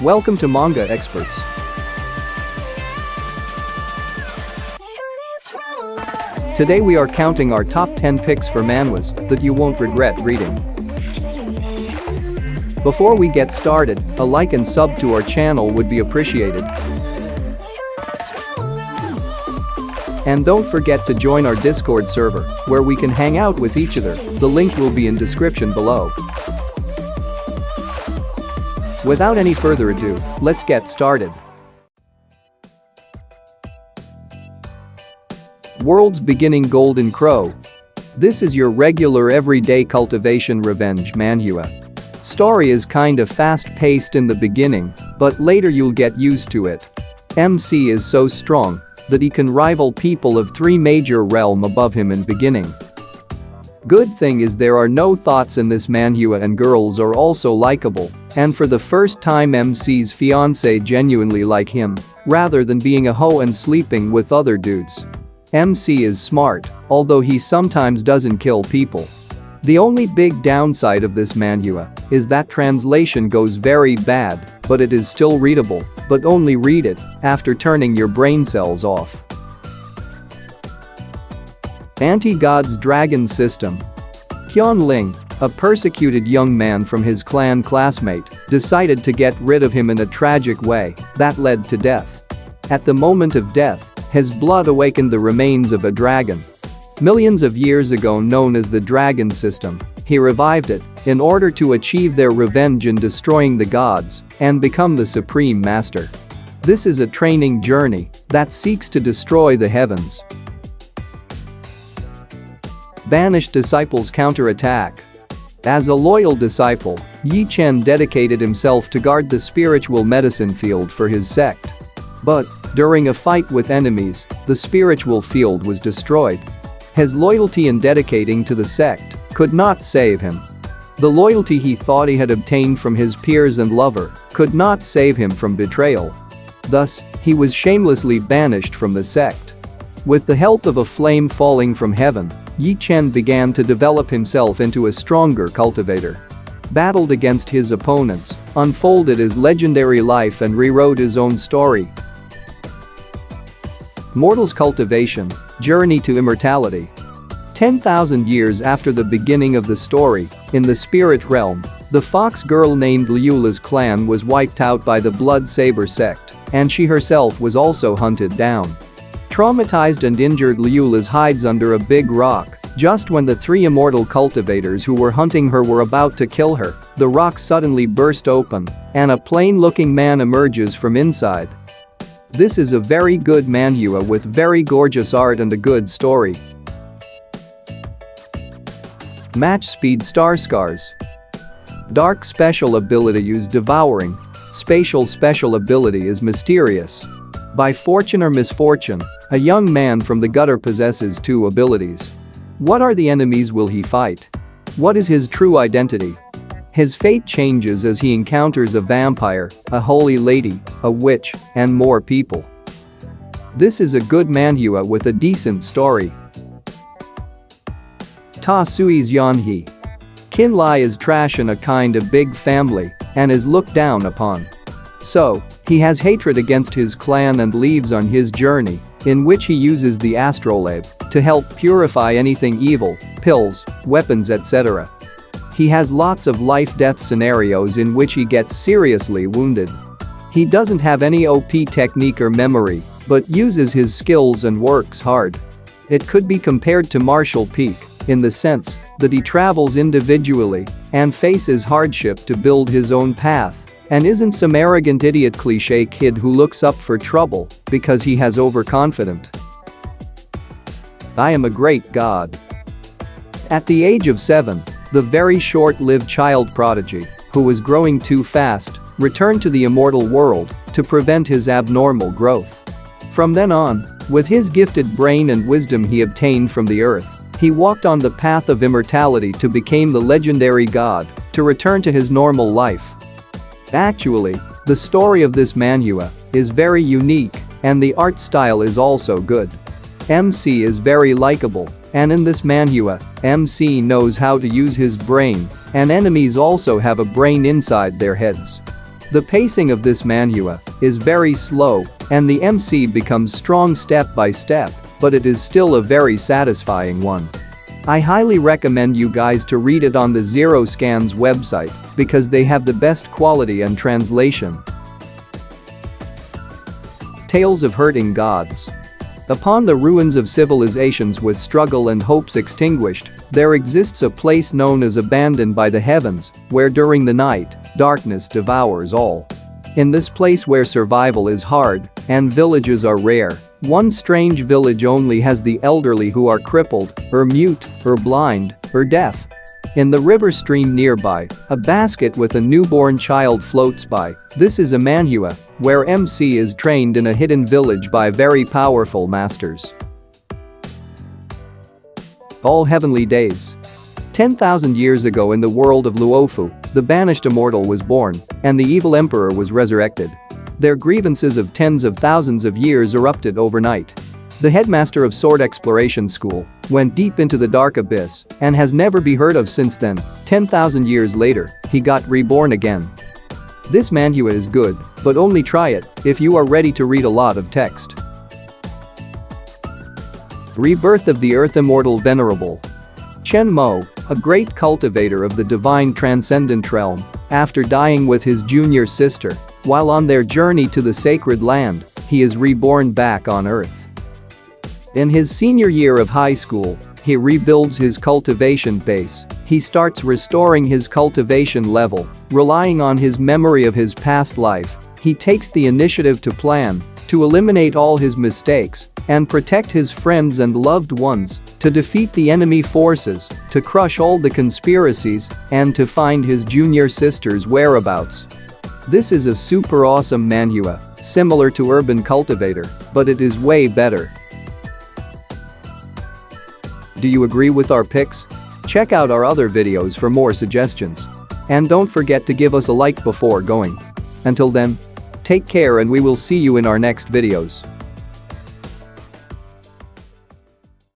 Welcome to Manga Experts. Today we are counting our top 10 picks for manhwas that you won't regret reading. Before we get started, a like and sub to our channel would be appreciated. And don't forget to join our Discord server, where we can hang out with each other. The link will be in description below. Without any further ado, let's get started. World's Beginning Golden Crow. This is your regular everyday cultivation revenge manhwa. Story is kinda fast-paced in the beginning, but later you'll get used to it. MC is so strong that he can rival people of 3 major realm above him in beginning. Good thing is there are no thoughts in this manhwa and girls are also likable, and for the first time MC's fiancé genuinely like him, rather than being a hoe and sleeping with other dudes. MC is smart, although he sometimes doesn't kill people. The only big downside of this manhwa is that translation goes very bad, but it is still readable, but only read it after turning your brain cells off. Anti-God's Dragon System. Hyun-Ling, a persecuted young man from his clan classmate, decided to get rid of him in a tragic way that led to death. At the moment of death, his blood awakened the remains of a dragon. Millions of years ago known as the Dragon System, he revived it in order to achieve their revenge in destroying the gods and become the supreme master. This is a training journey that seeks to destroy the heavens. Banished Disciples Counterattack. As a loyal disciple, Yi Chen dedicated himself to guard the spiritual medicine field for his sect. But, during a fight with enemies, the spiritual field was destroyed. His loyalty in dedicating to the sect could not save him. The loyalty he thought he had obtained from his peers and lover could not save him from betrayal. Thus, he was shamelessly banished from the sect. With the help of a flame falling from heaven, Yi Chen began to develop himself into a stronger cultivator. Battled against his opponents, unfolded his legendary life and rewrote his own story. Mortal's Cultivation, Journey to Immortality. 10,000 years after the beginning of the story, in the spirit realm, the fox girl named Liula's clan was wiped out by the Blood Saber sect, and she herself was also hunted down. Traumatized and injured, Liula's hides under a big rock. Just when the 3 immortal cultivators who were hunting her were about to kill her, the rock suddenly burst open, and a plain-looking man emerges from inside. This is a very good manhwa with very gorgeous art and a good story. Match Speed Star Scars. Dark special ability is Devouring. Spatial special ability is Mysterious. By fortune or misfortune, a young man from the gutter possesses 2 abilities. What are the enemies will he fight? What is his true identity? His fate changes as he encounters a vampire, a holy lady, a witch, and more people. This is a good manhwa with a decent story. Ta Sui's Yanhee. Kin Lai is trash in a kind of big family and is looked down upon. So, he has hatred against his clan and leaves on his journey, in which he uses the astrolabe to help purify anything evil, pills, weapons, etc. He has lots of life-death scenarios in which he gets seriously wounded. He doesn't have any OP technique or memory, but uses his skills and works hard. It could be compared to Marshall Peak, in the sense that he travels individually and faces hardship to build his own path, and isn't some arrogant idiot cliché kid who looks up for trouble because he has overconfident. I Am a Great God. At the age of 7, the very short-lived child prodigy, who was growing too fast, returned to the immortal world to prevent his abnormal growth. From then on, with his gifted brain and wisdom he obtained from the earth, he walked on the path of immortality to become the legendary god, to return to his normal life. Actually, the story of this manhwa is very unique, and the art style is also good. MC is very likable, and in this manhwa, MC knows how to use his brain, and enemies also have a brain inside their heads. The pacing of this manhwa is very slow and the MC becomes strong step by step, but it is still a very satisfying one. I highly recommend you guys to read it on the Zero Scans website because they have the best quality and translation. Tales of Hurting Gods. Upon the ruins of civilizations with struggle and hopes extinguished, there exists a place known as Abandoned by the Heavens, where during the night, darkness devours all. In this place where survival is hard and villages are rare, one strange village only has the elderly who are crippled, or mute, or blind, or deaf. In the river stream nearby, a basket with a newborn child floats by. This is a manhwa, where MC is trained in a hidden village by very powerful masters. All Heavenly Days. 10,000 years ago in the world of Luofu, the banished immortal was born, and the evil emperor was resurrected. Their grievances of tens of thousands of years erupted overnight. The headmaster of Sword Exploration School went deep into the dark abyss and has never been heard of since then. 10,000 years later, he got reborn again. This manhwa is good, but only try it if you are ready to read a lot of text. Rebirth of the Earth Immortal Venerable. Chen Mo, a great cultivator of the divine transcendent realm, after dying with his junior sister, while on their journey to the sacred land, he is reborn back on Earth. In his senior year of high school, he rebuilds his cultivation base. He starts restoring his cultivation level, relying on his memory of his past life. He takes the initiative to plan, to eliminate all his mistakes, and protect his friends and loved ones, to defeat the enemy forces, to crush all the conspiracies, and to find his junior sister's whereabouts. This is a super awesome manhwa, similar to Urban Cultivator, but it is way better. Do you agree with our picks? Check out our other videos for more suggestions. And don't forget to give us a like before going. Until then, take care and we will see you in our next videos.